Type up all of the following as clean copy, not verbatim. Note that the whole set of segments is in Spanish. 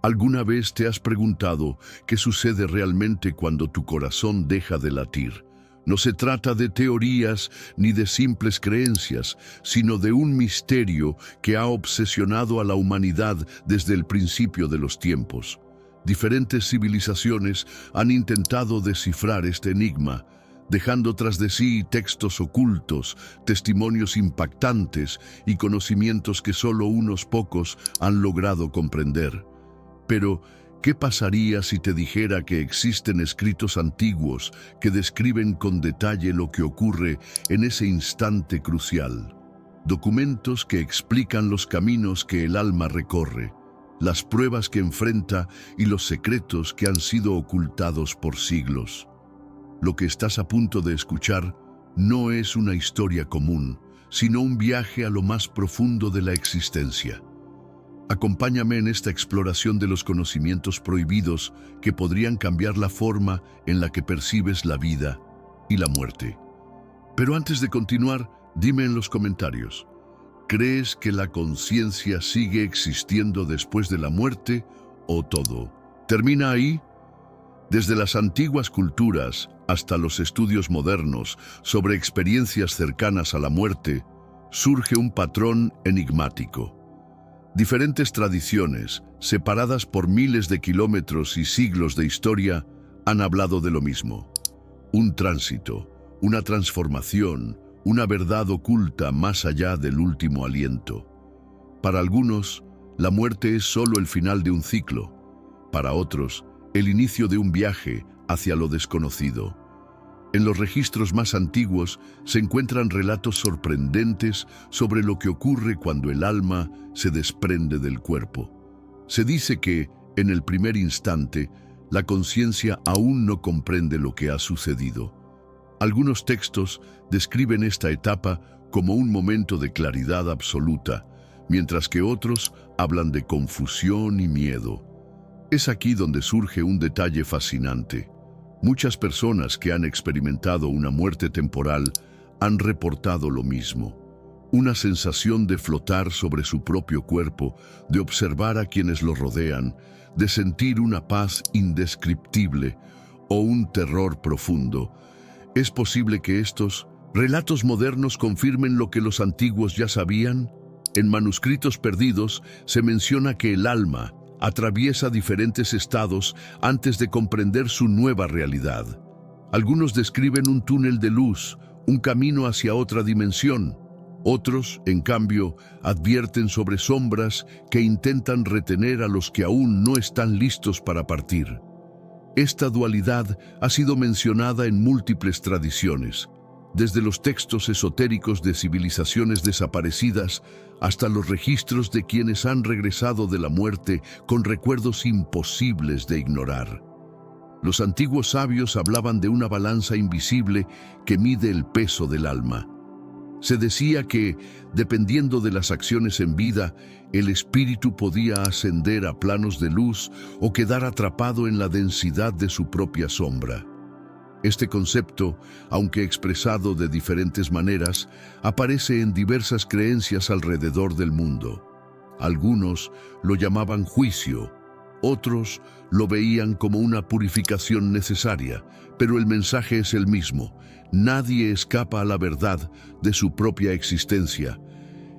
¿Alguna vez te has preguntado qué sucede realmente cuando tu corazón deja de latir? No se trata de teorías ni de simples creencias, sino de un misterio que ha obsesionado a la humanidad desde el principio de los tiempos. Diferentes civilizaciones han intentado descifrar este enigma, dejando tras de sí textos ocultos, testimonios impactantes y conocimientos que solo unos pocos han logrado comprender. Pero, ¿qué pasaría si te dijera que existen escritos antiguos que describen con detalle lo que ocurre en ese instante crucial? Documentos que explican los caminos que el alma recorre, las pruebas que enfrenta y los secretos que han sido ocultados por siglos. Lo que estás a punto de escuchar no es una historia común, sino un viaje a lo más profundo de la existencia. Acompáñame en esta exploración de los conocimientos prohibidos que podrían cambiar la forma en la que percibes la vida y la muerte. Pero antes de continuar, dime en los comentarios, ¿crees que la conciencia sigue existiendo después de la muerte o todo termina ahí? Desde las antiguas culturas hasta los estudios modernos sobre experiencias cercanas a la muerte, surge un patrón enigmático. Diferentes tradiciones, separadas por miles de kilómetros y siglos de historia, han hablado de lo mismo. Un tránsito, una transformación, una verdad oculta más allá del último aliento. Para algunos, la muerte es solo el final de un ciclo. Para otros, el inicio de un viaje hacia lo desconocido. En los registros más antiguos se encuentran relatos sorprendentes sobre lo que ocurre cuando el alma se desprende del cuerpo. Se dice que, en el primer instante, la conciencia aún no comprende lo que ha sucedido. Algunos textos describen esta etapa como un momento de claridad absoluta, mientras que otros hablan de confusión y miedo. Es aquí donde surge un detalle fascinante. Muchas personas que han experimentado una muerte temporal han reportado lo mismo. Una sensación de flotar sobre su propio cuerpo, de observar a quienes lo rodean, de sentir una paz indescriptible o un terror profundo. ¿Es posible que estos relatos modernos confirmen lo que los antiguos ya sabían? En manuscritos perdidos se menciona que el alma atraviesa diferentes estados antes de comprender su nueva realidad. Algunos describen un túnel de luz, un camino hacia otra dimensión. Otros, en cambio, advierten sobre sombras que intentan retener a los que aún no están listos para partir. Esta dualidad ha sido mencionada en múltiples tradiciones, desde los textos esotéricos de civilizaciones desaparecidas hasta los registros de quienes han regresado de la muerte con recuerdos imposibles de ignorar. Los antiguos sabios hablaban de una balanza invisible que mide el peso del alma. Se decía que, dependiendo de las acciones en vida, el espíritu podía ascender a planos de luz o quedar atrapado en la densidad de su propia sombra. Este concepto, aunque expresado de diferentes maneras, aparece en diversas creencias alrededor del mundo. Algunos lo llamaban juicio, otros lo veían como una purificación necesaria, pero el mensaje es el mismo. Nadie escapa a la verdad de su propia existencia.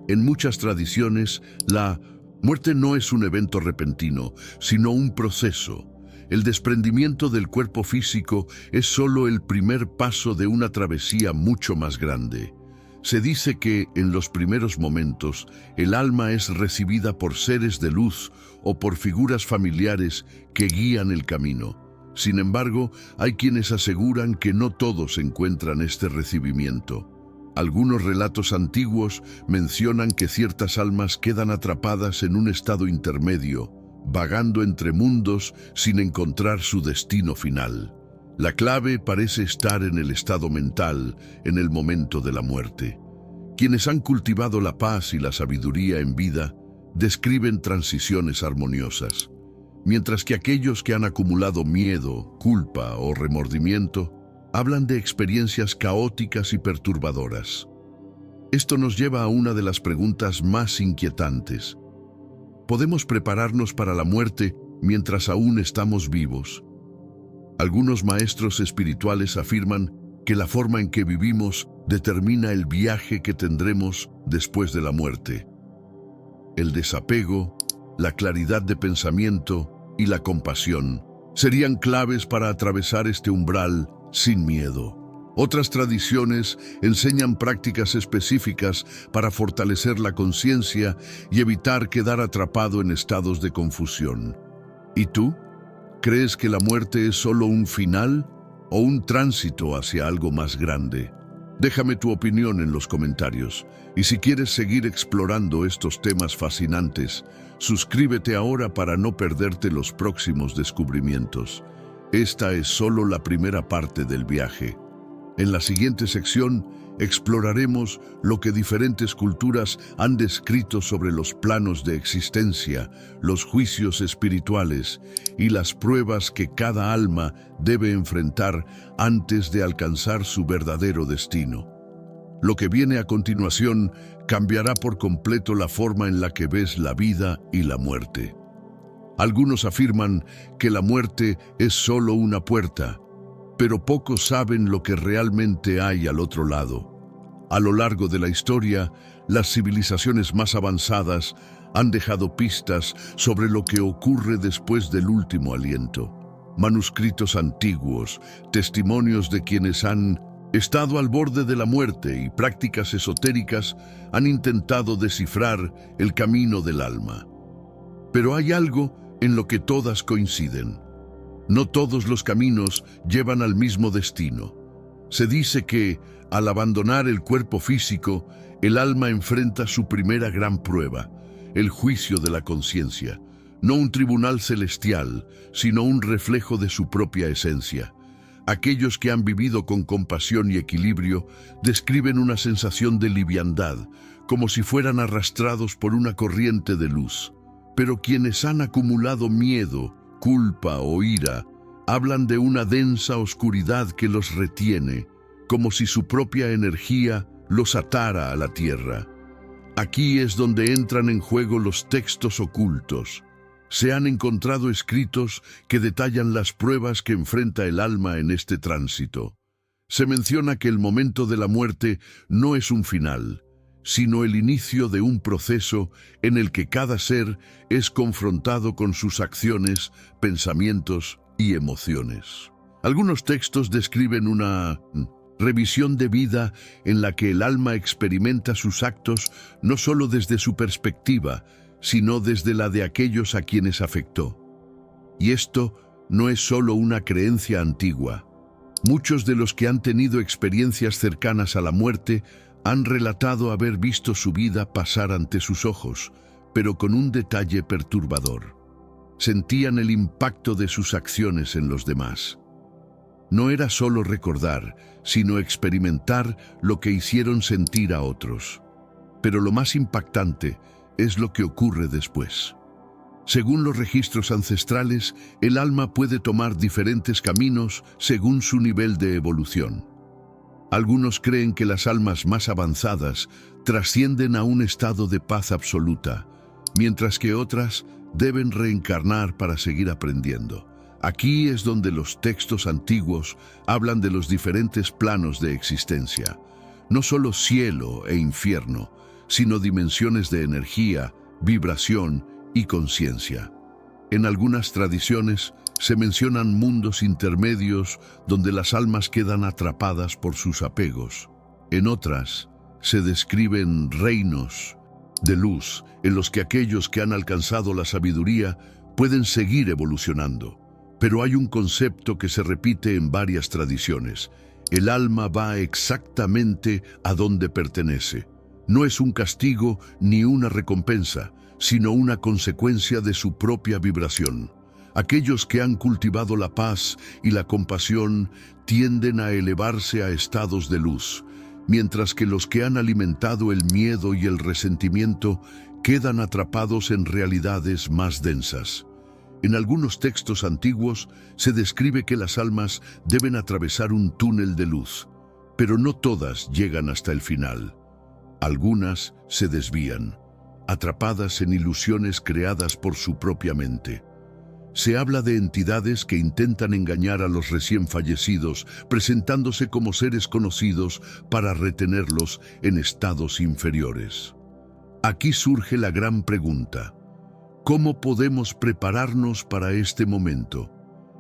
En muchas tradiciones, la muerte no es un evento repentino, sino un proceso. El desprendimiento del cuerpo físico es solo el primer paso de una travesía mucho más grande. Se dice que, en los primeros momentos, el alma es recibida por seres de luz o por figuras familiares que guían el camino. Sin embargo, hay quienes aseguran que no todos encuentran este recibimiento. Algunos relatos antiguos mencionan que ciertas almas quedan atrapadas en un estado intermedio, vagando entre mundos sin encontrar su destino final. La clave parece estar en el estado mental, en el momento de la muerte. Quienes han cultivado la paz y la sabiduría en vida describen transiciones armoniosas, mientras que aquellos que han acumulado miedo, culpa o remordimiento hablan de experiencias caóticas y perturbadoras. Esto nos lleva a una de las preguntas más inquietantes. ¿Podemos prepararnos para la muerte mientras aún estamos vivos. Algunos maestros espirituales afirman que la forma en que vivimos determina el viaje que tendremos después de la muerte. El desapego, la claridad de pensamiento y la compasión serían claves para atravesar este umbral sin miedo. Otras tradiciones enseñan prácticas específicas para fortalecer la conciencia y evitar quedar atrapado en estados de confusión. ¿Y tú? ¿Crees que la muerte es solo un final o un tránsito hacia algo más grande? Déjame tu opinión en los comentarios. Y si quieres seguir explorando estos temas fascinantes, suscríbete ahora para no perderte los próximos descubrimientos. Esta es solo la primera parte del viaje. En la siguiente sección exploraremos lo que diferentes culturas han descrito sobre los planos de existencia, los juicios espirituales y las pruebas que cada alma debe enfrentar antes de alcanzar su verdadero destino. Lo que viene a continuación cambiará por completo la forma en la que ves la vida y la muerte. Algunos afirman que la muerte es solo una puerta, pero pocos saben lo que realmente hay al otro lado. A lo largo de la historia, las civilizaciones más avanzadas han dejado pistas sobre lo que ocurre después del último aliento. Manuscritos antiguos, testimonios de quienes han estado al borde de la muerte y prácticas esotéricas han intentado descifrar el camino del alma. Pero hay algo en lo que todas coinciden. No todos los caminos llevan al mismo destino. Se dice que, al abandonar el cuerpo físico, el alma enfrenta su primera gran prueba, el juicio de la conciencia. No un tribunal celestial, sino un reflejo de su propia esencia. Aquellos que han vivido con compasión y equilibrio describen una sensación de liviandad, como si fueran arrastrados por una corriente de luz. Pero quienes han acumulado miedo, culpa o ira, hablan de una densa oscuridad que los retiene, como si su propia energía los atara a la tierra. Aquí es donde entran en juego los textos ocultos. Se han encontrado escritos que detallan las pruebas que enfrenta el alma en este tránsito. Se menciona que el momento de la muerte no es un final, sino el inicio de un proceso en el que cada ser es confrontado con sus acciones, pensamientos y emociones. Algunos textos describen una revisión de vida en la que el alma experimenta sus actos no solo desde su perspectiva, sino desde la de aquellos a quienes afectó. Y esto no es solo una creencia antigua. Muchos de los que han tenido experiencias cercanas a la muerte han relatado haber visto su vida pasar ante sus ojos, pero con un detalle perturbador. Sentían el impacto de sus acciones en los demás. No era solo recordar, sino experimentar lo que hicieron sentir a otros. Pero lo más impactante es lo que ocurre después. Según los registros ancestrales, el alma puede tomar diferentes caminos según su nivel de evolución. Algunos creen que las almas más avanzadas trascienden a un estado de paz absoluta, mientras que otras deben reencarnar para seguir aprendiendo. Aquí es donde los textos antiguos hablan de los diferentes planos de existencia, no solo cielo e infierno, sino dimensiones de energía, vibración y conciencia. En algunas tradiciones se mencionan mundos intermedios donde las almas quedan atrapadas por sus apegos. En otras se describen reinos de luz en los que aquellos que han alcanzado la sabiduría pueden seguir evolucionando. Pero hay un concepto que se repite en varias tradiciones. El alma va exactamente a donde pertenece. No es un castigo ni una recompensa, sino una consecuencia de su propia vibración. Aquellos que han cultivado la paz y la compasión tienden a elevarse a estados de luz, mientras que los que han alimentado el miedo y el resentimiento quedan atrapados en realidades más densas. En algunos textos antiguos se describe que las almas deben atravesar un túnel de luz, pero no todas llegan hasta el final. Algunas se desvían, atrapadas en ilusiones creadas por su propia mente. Se habla de entidades que intentan engañar a los recién fallecidos, presentándose como seres conocidos para retenerlos en estados inferiores. Aquí surge la gran pregunta: ¿cómo podemos prepararnos para este momento?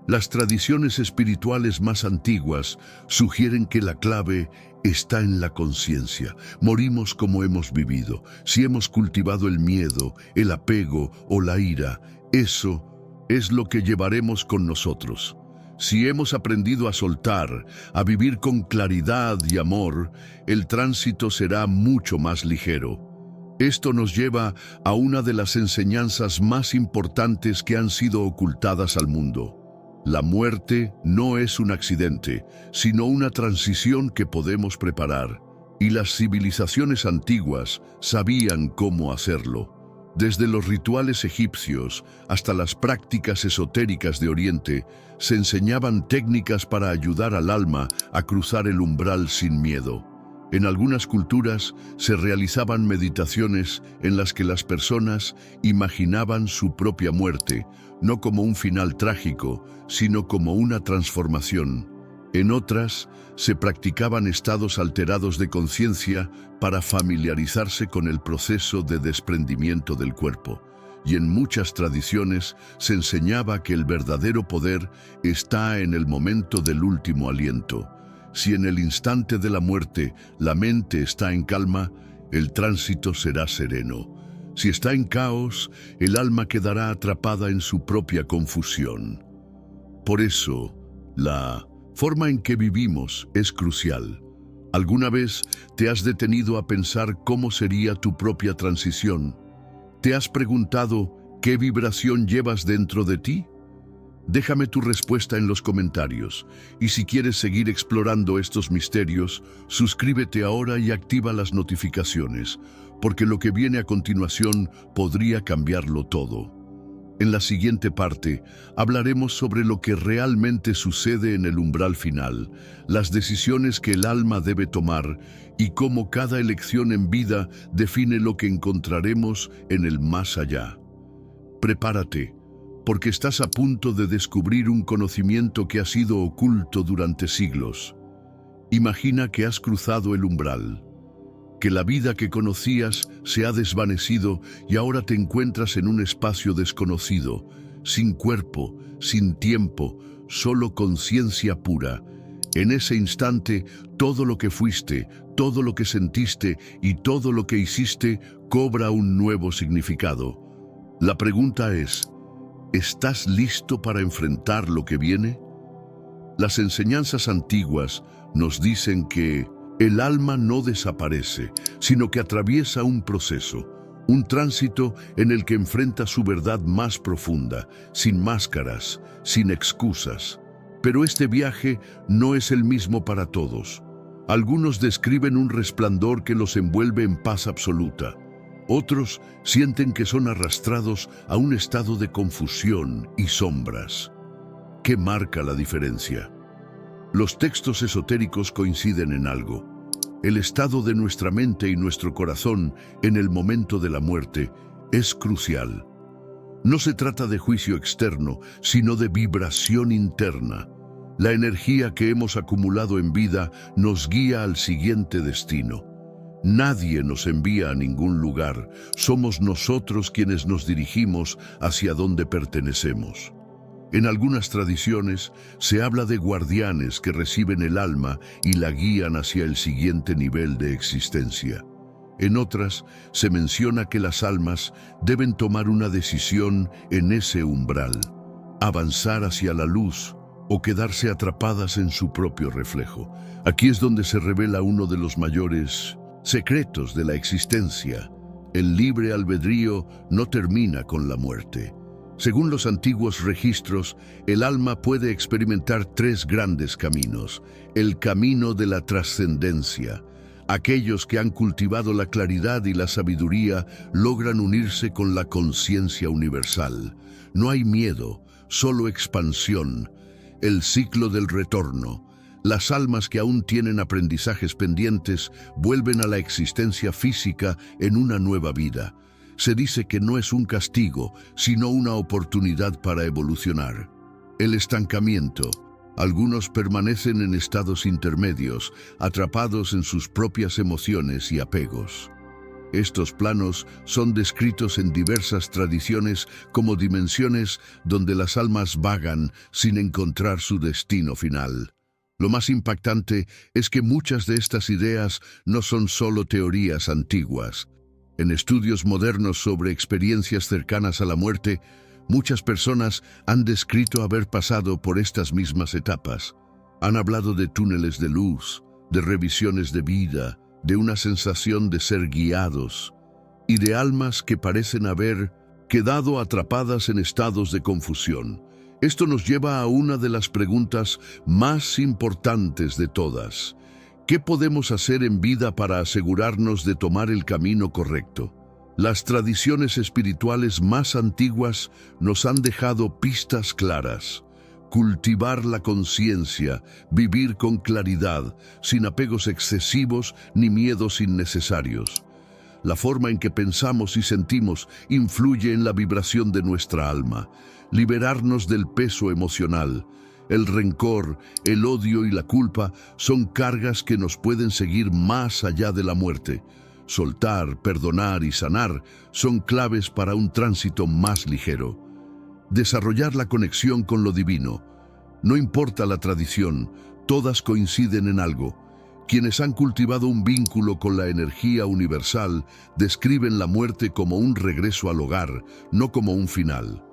Las tradiciones espirituales más antiguas sugieren que la clave está en la conciencia. Morimos como hemos vivido. Si hemos cultivado el miedo, el apego o la ira, eso es lo que llevaremos con nosotros. Si hemos aprendido a soltar, a vivir con claridad y amor, el tránsito será mucho más ligero. Esto nos lleva a una de las enseñanzas más importantes que han sido ocultadas al mundo. La muerte no es un accidente, sino una transición que podemos preparar, y las civilizaciones antiguas sabían cómo hacerlo. Desde los rituales egipcios hasta las prácticas esotéricas de Oriente, se enseñaban técnicas para ayudar al alma a cruzar el umbral sin miedo. En algunas culturas se realizaban meditaciones en las que las personas imaginaban su propia muerte, no como un final trágico, sino como una transformación. En otras, se practicaban estados alterados de conciencia para familiarizarse con el proceso de desprendimiento del cuerpo. Y en muchas tradiciones se enseñaba que el verdadero poder está en el momento del último aliento. Si en el instante de la muerte la mente está en calma, el tránsito será sereno. Si está en caos, el alma quedará atrapada en su propia confusión. Por eso, la forma en que vivimos es crucial. ¿Alguna vez te has detenido a pensar cómo sería tu propia transición? ¿Te has preguntado qué vibración llevas dentro de ti? Déjame tu respuesta en los comentarios, y si quieres seguir explorando estos misterios, suscríbete ahora y activa las notificaciones, porque lo que viene a continuación podría cambiarlo todo. En la siguiente parte, hablaremos sobre lo que realmente sucede en el umbral final, las decisiones que el alma debe tomar y cómo cada elección en vida define lo que encontraremos en el más allá. Prepárate, porque estás a punto de descubrir un conocimiento que ha sido oculto durante siglos. Imagina que has cruzado el umbral, que la vida que conocías se ha desvanecido y ahora te encuentras en un espacio desconocido, sin cuerpo, sin tiempo, solo conciencia pura. En ese instante, todo lo que fuiste, todo lo que sentiste y todo lo que hiciste cobra un nuevo significado. La pregunta es: ¿estás listo para enfrentar lo que viene? Las enseñanzas antiguas nos dicen que el alma no desaparece, sino que atraviesa un proceso, un tránsito en el que enfrenta su verdad más profunda, sin máscaras, sin excusas. Pero este viaje no es el mismo para todos. Algunos describen un resplandor que los envuelve en paz absoluta. Otros sienten que son arrastrados a un estado de confusión y sombras. ¿Qué marca la diferencia? Los textos esotéricos coinciden en algo. El estado de nuestra mente y nuestro corazón en el momento de la muerte es crucial. No se trata de juicio externo, sino de vibración interna. La energía que hemos acumulado en vida nos guía al siguiente destino. Nadie nos envía a ningún lugar, somos nosotros quienes nos dirigimos hacia donde pertenecemos. En algunas tradiciones se habla de guardianes que reciben el alma y la guían hacia el siguiente nivel de existencia. En otras se menciona que las almas deben tomar una decisión en ese umbral, avanzar hacia la luz o quedarse atrapadas en su propio reflejo. Aquí es donde se revela uno de los mayores secretos de la existencia. El libre albedrío no termina con la muerte. Según los antiguos registros, el alma puede experimentar tres grandes caminos. El camino de la trascendencia. Aquellos que han cultivado la claridad y la sabiduría logran unirse con la conciencia universal. No hay miedo, solo expansión. El ciclo del retorno. Las almas que aún tienen aprendizajes pendientes vuelven a la existencia física en una nueva vida. se dice que no es un castigo, sino una oportunidad para evolucionar. El estancamiento. Algunos permanecen en estados intermedios, atrapados en sus propias emociones y apegos. Estos planos son descritos en diversas tradiciones como dimensiones donde las almas vagan sin encontrar su destino final. Lo más impactante es que muchas de estas ideas no son solo teorías antiguas. En estudios modernos sobre experiencias cercanas a la muerte, muchas personas han descrito haber pasado por estas mismas etapas. Han hablado de túneles de luz, de revisiones de vida, de una sensación de ser guiados y de almas que parecen haber quedado atrapadas en estados de confusión. Esto nos lleva a una de las preguntas más importantes de todas. ¿Qué podemos hacer en vida para asegurarnos de tomar el camino correcto? Las tradiciones espirituales más antiguas nos han dejado pistas claras. Cultivar la conciencia, vivir con claridad, sin apegos excesivos ni miedos innecesarios. La forma en que pensamos y sentimos influye en la vibración de nuestra alma. Liberarnos del peso emocional. El rencor, el odio y la culpa son cargas que nos pueden seguir más allá de la muerte. Soltar, perdonar y sanar son claves para un tránsito más ligero. Desarrollar la conexión con lo divino. No importa la tradición, todas coinciden en algo. Quienes han cultivado un vínculo con la energía universal describen la muerte como un regreso al hogar, no como un final.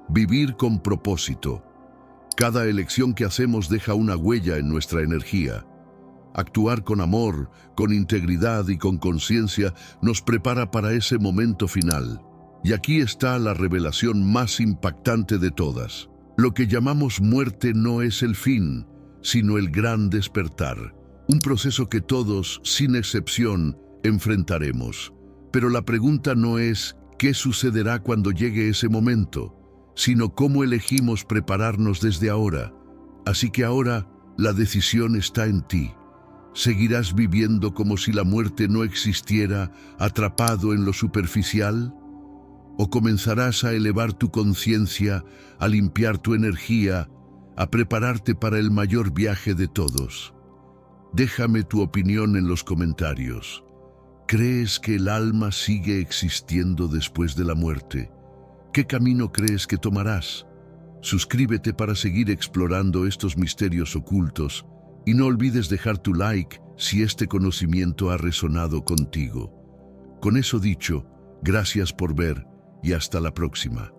Vivir con propósito. Cada elección que hacemos deja una huella en nuestra energía. Actuar con amor, con integridad y con conciencia nos prepara para ese momento final. Y aquí está la revelación más impactante de todas. Lo que llamamos muerte no es el fin, sino el gran despertar. Un proceso que todos, sin excepción, enfrentaremos. Pero la pregunta no es ¿qué sucederá cuando llegue ese momento?, sino cómo elegimos prepararnos desde ahora. Así que ahora la decisión está en ti. ¿Seguirás viviendo como si la muerte no existiera, atrapado en lo superficial? ¿O comenzarás a elevar tu conciencia, a limpiar tu energía, a prepararte para el mayor viaje de todos? Déjame tu opinión en los comentarios. ¿Crees que el alma sigue existiendo después de la muerte? ¿Qué camino crees que tomarás? Suscríbete para seguir explorando estos misterios ocultos y no olvides dejar tu like si este conocimiento ha resonado contigo. Con eso dicho, gracias por ver y hasta la próxima.